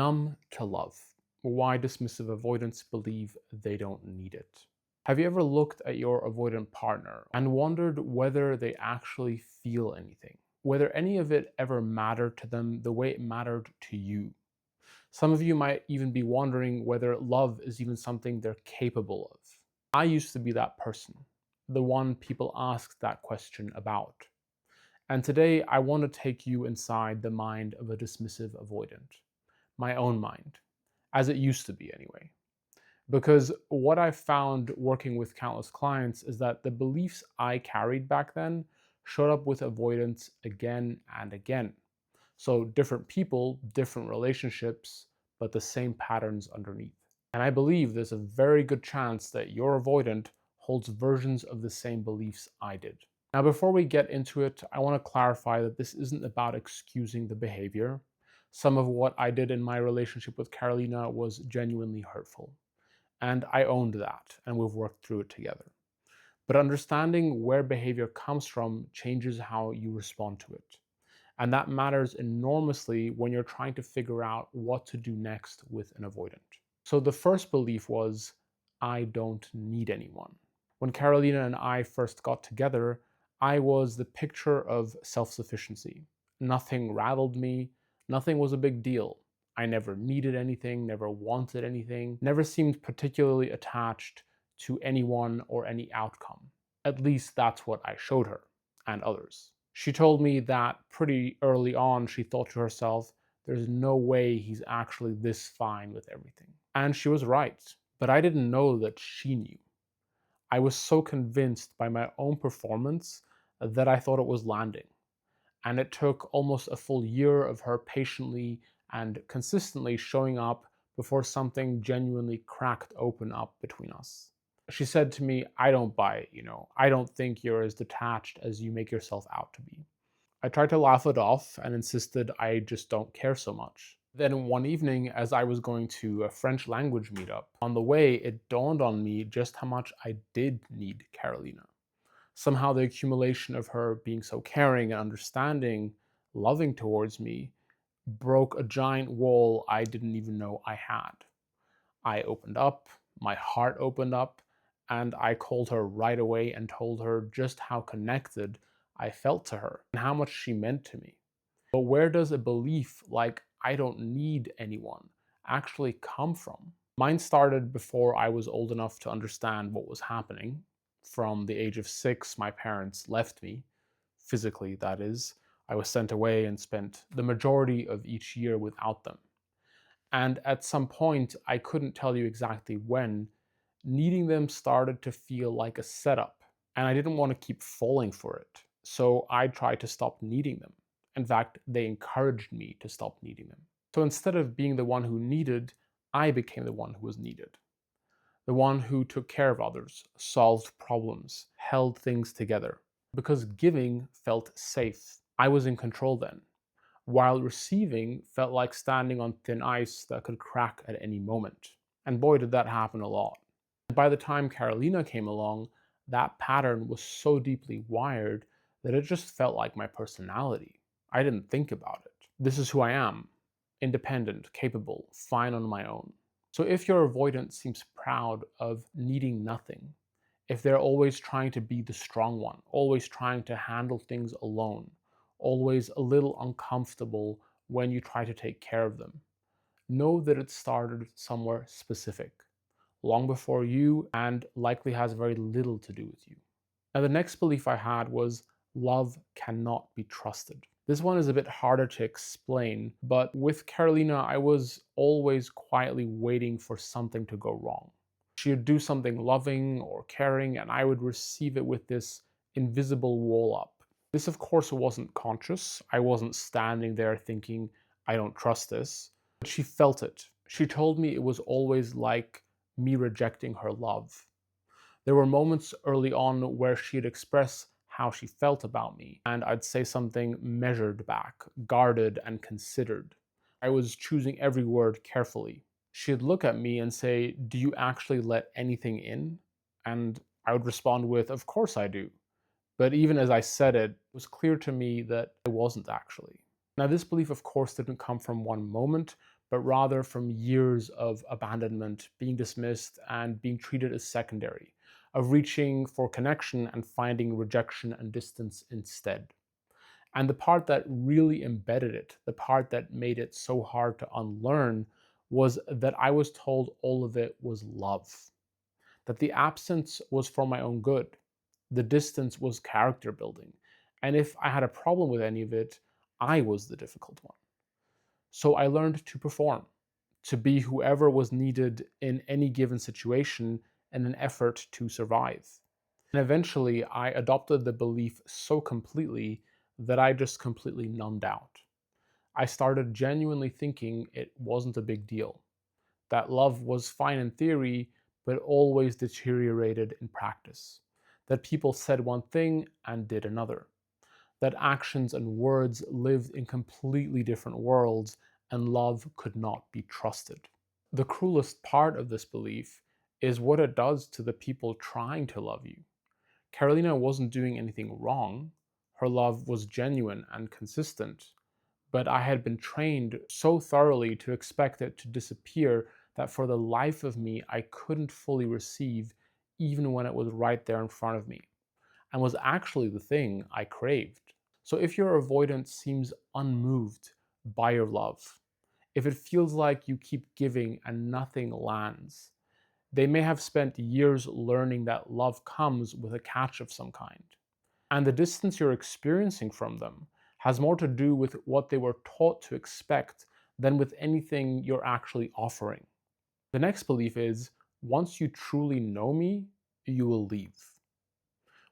Numb to love. Why dismissive avoidants believe they don't need it. Have you ever looked at your avoidant partner and wondered whether they actually feel anything? Whether any of it ever mattered to them the way it mattered to you? Some of you might even be wondering whether love is even something they're capable of. I used to be that person, the one people asked that question about. And today I want to take you inside the mind of a dismissive avoidant. My own mind, as it used to be anyway. Because what I found working with countless clients is that the beliefs I carried back then showed up with avoidance again and again. So different people, different relationships, but the same patterns underneath. And I believe there's a very good chance that your avoidant holds versions of the same beliefs I did. Now, before we get into it, I want to clarify that this isn't about excusing the behavior. Some of what I did in my relationship with Carolina was genuinely hurtful. And I owned that, and we've worked through it together. But understanding where behavior comes from changes how you respond to it. And that matters enormously when you're trying to figure out what to do next with an avoidant. So the first belief was, I don't need anyone. When Carolina and I first got together, I was the picture of self-sufficiency. Nothing rattled me, nothing was a big deal. I never needed anything, never wanted anything, never seemed particularly attached to anyone or any outcome. At least that's what I showed her and others. She told me that pretty early on she thought to herself, there's no way he's actually this fine with everything. And she was right, but I didn't know that she knew. I was so convinced by my own performance that I thought it was landing. And it took almost a full year of her patiently and consistently showing up before something genuinely cracked open up between us. She said to me, I don't buy it, I don't think you're as detached as you make yourself out to be. I tried to laugh it off and insisted I just don't care so much. Then one evening, as I was going to a French language meetup, on the way it dawned on me just how much I did need Carolina. Somehow the accumulation of her being so caring and understanding, loving towards me, broke a giant wall I didn't even know I had. I opened up, my heart opened up, and I called her right away and told her just how connected I felt to her and how much she meant to me. But where does a belief like I don't need anyone actually come from? Mine started before I was old enough to understand what was happening. From the age of 6, my parents left me, physically that is. I was sent away and spent the majority of each year without them. And at some point, I couldn't tell you exactly when, needing them started to feel like a setup, and I didn't want to keep falling for it. So I tried to stop needing them. In fact, they encouraged me to stop needing them. So instead of being the one who needed, I became the one who was needed. The one who took care of others, solved problems, held things together. Because giving felt safe. I was in control then, while receiving felt like standing on thin ice that could crack at any moment. And boy, did that happen a lot. By the time Carolina came along, that pattern was so deeply wired that it just felt like my personality. I didn't think about it. This is who I am. Independent, capable, fine on my own. So if your avoidant seems proud of needing nothing, if they're always trying to be the strong one, always trying to handle things alone, always a little uncomfortable when you try to take care of them, know that it started somewhere specific, long before you, and likely has very little to do with you. Now, the next belief I had was love cannot be trusted. This one is a bit harder to explain, but with Carolina, I was always quietly waiting for something to go wrong. She would do something loving or caring, and I would receive it with this invisible wall up. This, of course, wasn't conscious. I wasn't standing there thinking, I don't trust this. But she felt it. She told me it was always like me rejecting her love. There were moments early on where she'd express how she felt about me, and I'd say something measured back, guarded and considered. I was choosing every word carefully. She'd look at me and say, do you actually let anything in? And I would respond with, of course I do. But even as I said it, it was clear to me that I wasn't actually. Now, this belief, of course, didn't come from one moment, but rather from years of abandonment, being dismissed, and being treated as secondary, of reaching for connection and finding rejection and distance instead. And the part that really embedded it, the part that made it so hard to unlearn, was that I was told all of it was love, that the absence was for my own good, the distance was character building, and if I had a problem with any of it, I was the difficult one. So I learned to perform, to be whoever was needed in any given situation in an effort to survive. And eventually, I adopted the belief so completely that I just completely numbed out. I started genuinely thinking it wasn't a big deal, that love was fine in theory, but always deteriorated in practice, that people said one thing and did another, that actions and words lived in completely different worlds and love could not be trusted. The cruelest part of this belief is what it does to the people trying to love you. Carolina wasn't doing anything wrong. Her love was genuine and consistent, but I had been trained so thoroughly to expect it to disappear that for the life of me, I couldn't fully receive even when it was right there in front of me and was actually the thing I craved. So if your avoidance seems unmoved by your love, if it feels like you keep giving and nothing lands, they may have spent years learning that love comes with a catch of some kind. And the distance you're experiencing from them has more to do with what they were taught to expect than with anything you're actually offering. The next belief is once you truly know me, you will leave.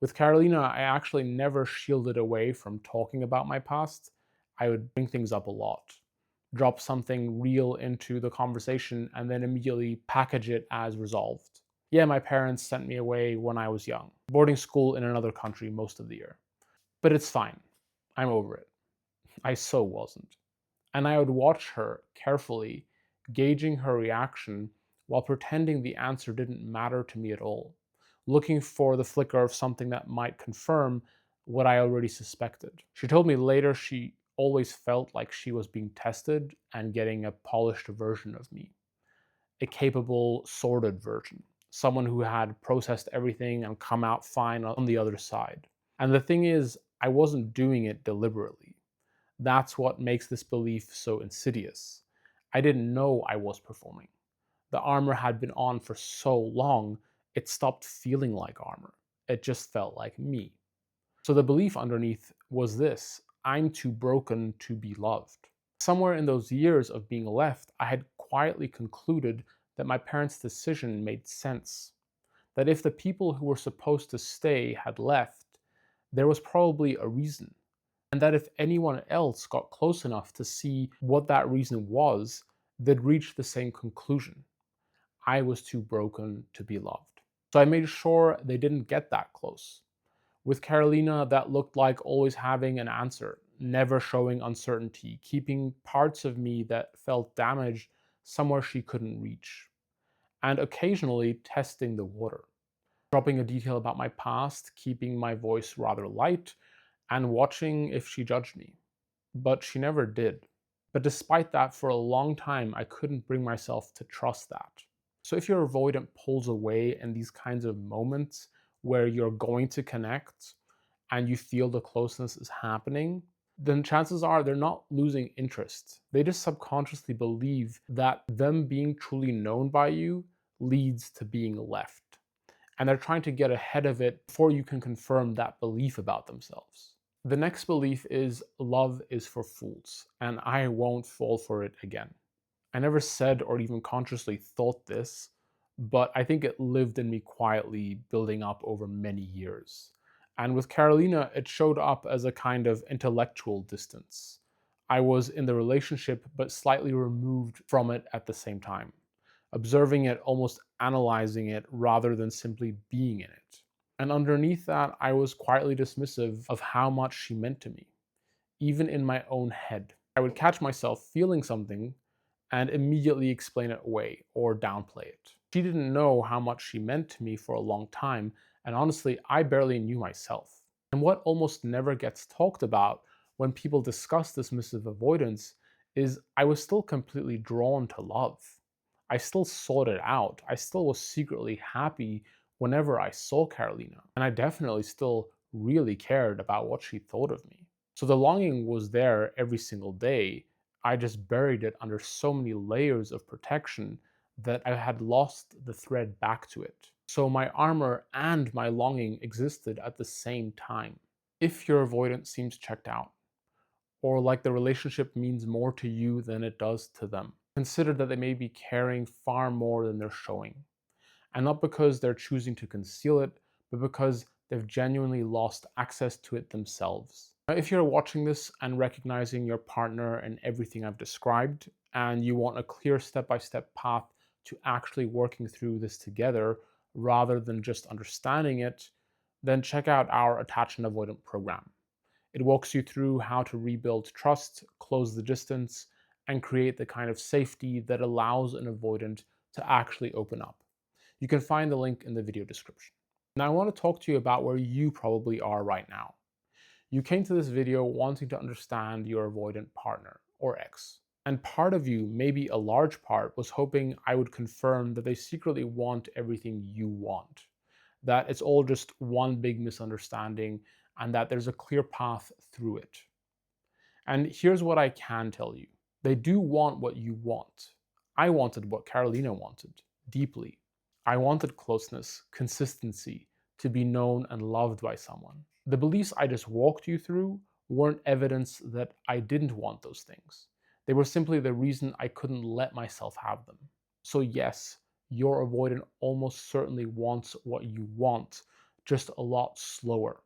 With Carolina, I actually never shielded away from talking about my past. I would bring things up a lot, drop something real into the conversation, and then immediately package it as resolved. Yeah, my parents sent me away when I was young, boarding school in another country most of the year. But it's fine. I'm over it. I so wasn't. And I would watch her carefully, gauging her reaction while pretending the answer didn't matter to me at all, looking for the flicker of something that might confirm what I already suspected. She told me later she always felt like she was being tested and getting a polished version of me, a capable, sorted version, someone who had processed everything and come out fine on the other side. And the thing is, I wasn't doing it deliberately. That's what makes this belief so insidious. I didn't know I was performing. The armor had been on for so long, it stopped feeling like armor. It just felt like me. So the belief underneath was this: I'm too broken to be loved. Somewhere in those years of being left, I had quietly concluded that my parents' decision made sense. That if the people who were supposed to stay had left, there was probably a reason. And that if anyone else got close enough to see what that reason was, they'd reach the same conclusion. I was too broken to be loved. So I made sure they didn't get that close. With Carolina, that looked like always having an answer, never showing uncertainty, keeping parts of me that felt damaged somewhere she couldn't reach, and occasionally testing the water, dropping a detail about my past, keeping my voice rather light, and watching if she judged me. But she never did. But despite that, for a long time, I couldn't bring myself to trust that. So if your avoidant pulls away in these kinds of moments where you're going to connect and you feel the closeness is happening, then chances are they're not losing interest. They just subconsciously believe that them being truly known by you leads to being left. And they're trying to get ahead of it before you can confirm that belief about themselves. The next belief is love is for fools, and I won't fall for it again. I never said or even consciously thought this, but I think it lived in me quietly, building up over many years. And with Carolina, it showed up as a kind of intellectual distance. I was in the relationship, but slightly removed from it at the same time, observing it, almost analyzing it, rather than simply being in it. And underneath that, I was quietly dismissive of how much she meant to me, even in my own head. I would catch myself feeling something and immediately explain it away or downplay it. She didn't know how much she meant to me for a long time, and honestly, I barely knew myself. And what almost never gets talked about when people discuss dismissive avoidance is I was still completely drawn to love. I still sought it out. I still was secretly happy whenever I saw Carolina. And I definitely still really cared about what she thought of me. So the longing was there every single day. I just buried it under so many layers of protection that I had lost the thread back to it. So my armor and my longing existed at the same time. If your avoidance seems checked out, or like the relationship means more to you than it does to them, consider that they may be caring far more than they're showing. And not because they're choosing to conceal it, but because they've genuinely lost access to it themselves. Now, if you're watching this and recognizing your partner and everything I've described, and you want a clear step-by-step path to actually working through this together rather than just understanding it, then check out our attachment avoidant program. It walks you through how to rebuild trust, close the distance, and create the kind of safety that allows an avoidant to actually open up. You can find the link in the video description. Now I want to talk to you about where you probably are right now. You came to this video wanting to understand your avoidant partner or ex. And part of you, maybe a large part, was hoping I would confirm that they secretly want everything you want, that it's all just one big misunderstanding and that there's a clear path through it. And here's what I can tell you. They do want what you want. I wanted what Carolina wanted, deeply. I wanted closeness, consistency, to be known and loved by someone. The beliefs I just walked you through weren't evidence that I didn't want those things. They were simply the reason I couldn't let myself have them. So yes, your avoidant almost certainly wants what you want, just a lot slower,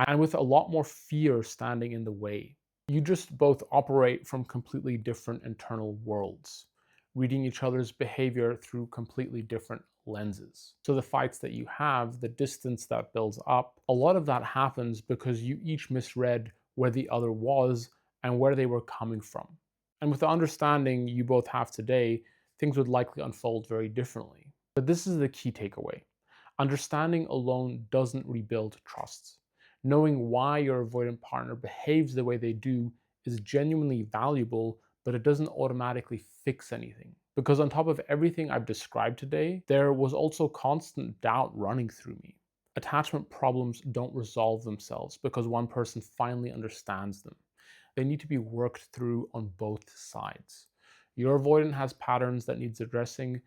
and with a lot more fear standing in the way. You just both operate from completely different internal worlds, reading each other's behavior through completely different lenses. So the fights that you have, the distance that builds up, a lot of that happens because you each misread where the other was and where they were coming from. And with the understanding you both have today, things would likely unfold very differently. But this is the key takeaway. Understanding alone doesn't rebuild trust. Knowing why your avoidant partner behaves the way they do is genuinely valuable, but it doesn't automatically fix anything. Because on top of everything I've described today, there was also constant doubt running through me. Attachment problems don't resolve themselves because one person finally understands them. They need to be worked through on both sides. Your avoidant has patterns that needs addressing,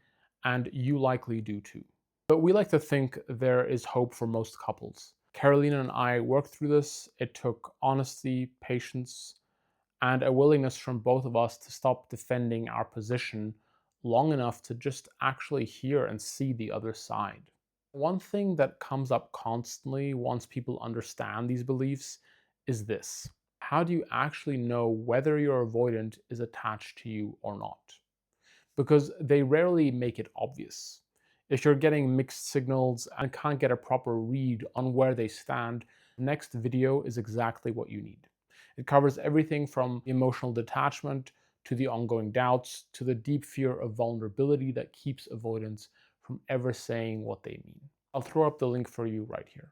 and you likely do too. But we like to think there is hope for most couples. Carolina and I worked through this. It took honesty, patience, and a willingness from both of us to stop defending our position long enough to just actually hear and see the other side. One thing that comes up constantly once people understand these beliefs is this. How do you actually know whether your avoidant is attached to you or not? Because they rarely make it obvious. If you're getting mixed signals and can't get a proper read on where they stand, the next video is exactly what you need. It covers everything from emotional detachment to the ongoing doubts to the deep fear of vulnerability that keeps avoidants from ever saying what they mean. I'll throw up the link for you right here.